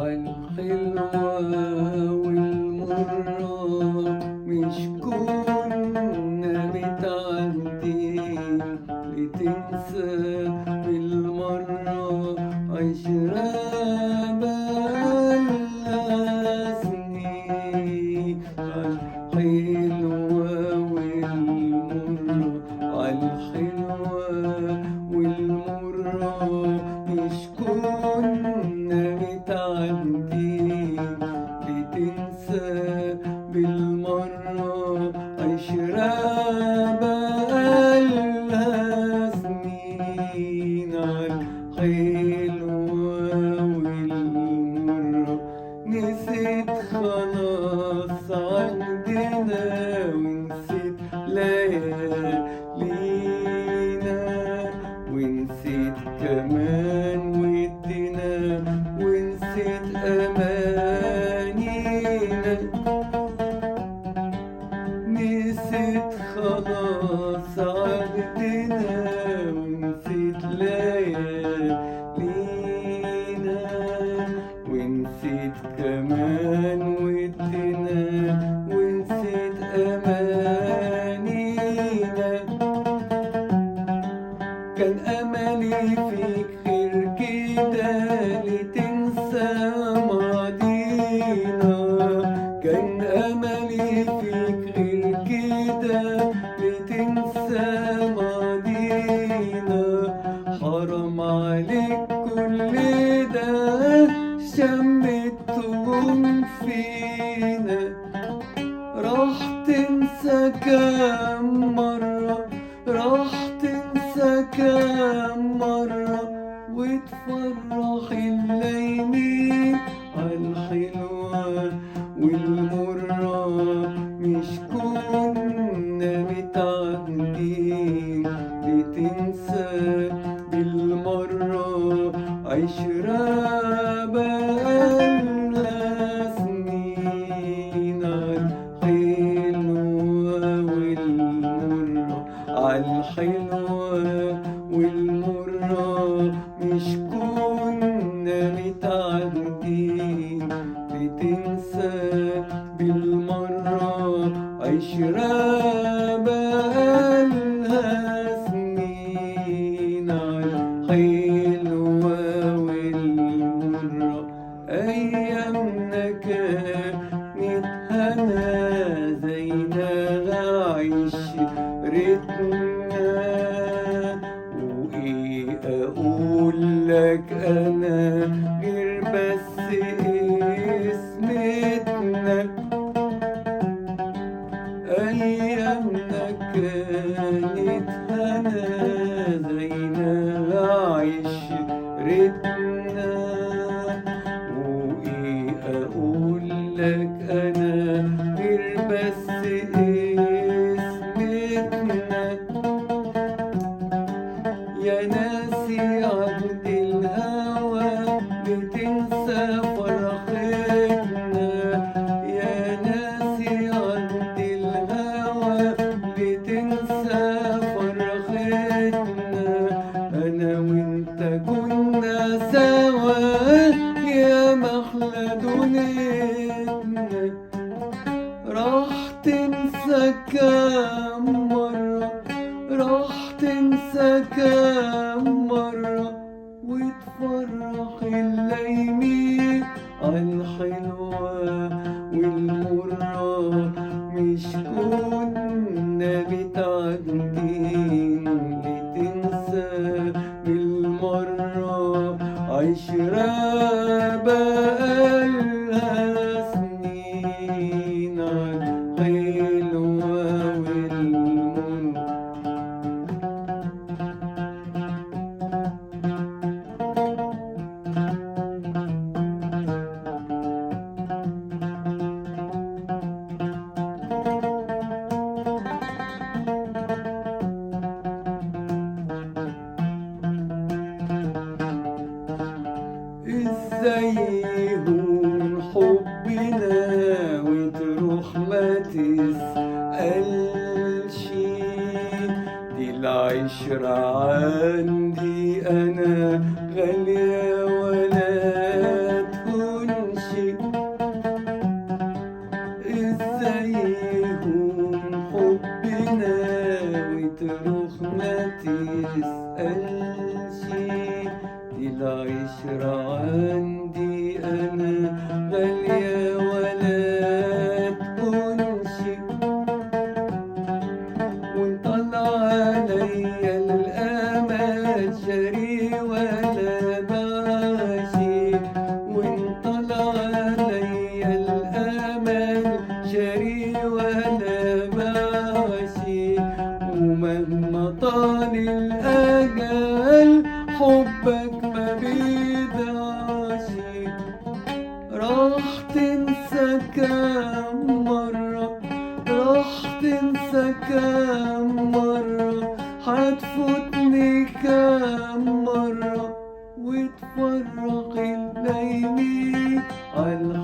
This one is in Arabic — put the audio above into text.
عالحلوة والمرة مش كنا متعدين بتنسى بالمرة عشرة بقالها سنين. عالحلوة والمرة عالحلوة والمرة مش كنا متعدين بتنسى بالمرة عشرة بقالها سنين. عالحلوة والمرة نسيت خلاص عهدنا ونسيت ليالينا ونسيت كمان ودنا ونسيت أمانينا. نسيت خلاص عهدنا ونسيت ليالينا ونسيت كمان ودنا ونسيت أمانينا. كان أملي فيك خير كده لتنسى ماضينا. كان أملي فيك غير كده لتنسى ماضينا. حرام عليك كل ده شمتهم فينا. راح تنسى كام مرة راح تنسى كام مرة وتفرح الليمين. عالحلوة والمرة مش كنا متعدين بتنسى بالمرة عشرة بقالها سنين. عالحلوة والمرة عالحلوة والمرة مش كنا متعدين بتنسى بالمرة عشرة بقالها سنين. عالحلوة والمرة أيامنا كانت هنا زينا عشرتنا. وإيه أقول لك أنا غير بس اسمتنا. أيامنا كانت هنا زينا عشرتنا. وإيه أقول لك أنا غير بس اسمتنا. يا ناسي عهد الهوى بتنسى فرحتنا. يا ناسي عهد الهوى بتنسى فرحتنا. أنا وأنت كنا سوا يا محلى دنيتنا. راح تنسى كام مرة راح تنسى كام مرة وتفرح الليمين. عالحلوة والمرة مش كنا متعدين لتنسى بالمرة عشرة بقالها سنين. عالحلوة والمرة ازاي يهون حبنا وتروح ما تسألش. دي العشرة عندي أنا غالية ولا تهون طال الأجل حبك ما بيضيعش. راح تنسى كام مرة، راح تنسى كام مرة، هتفوتني كام مرة، وتفرق الليل على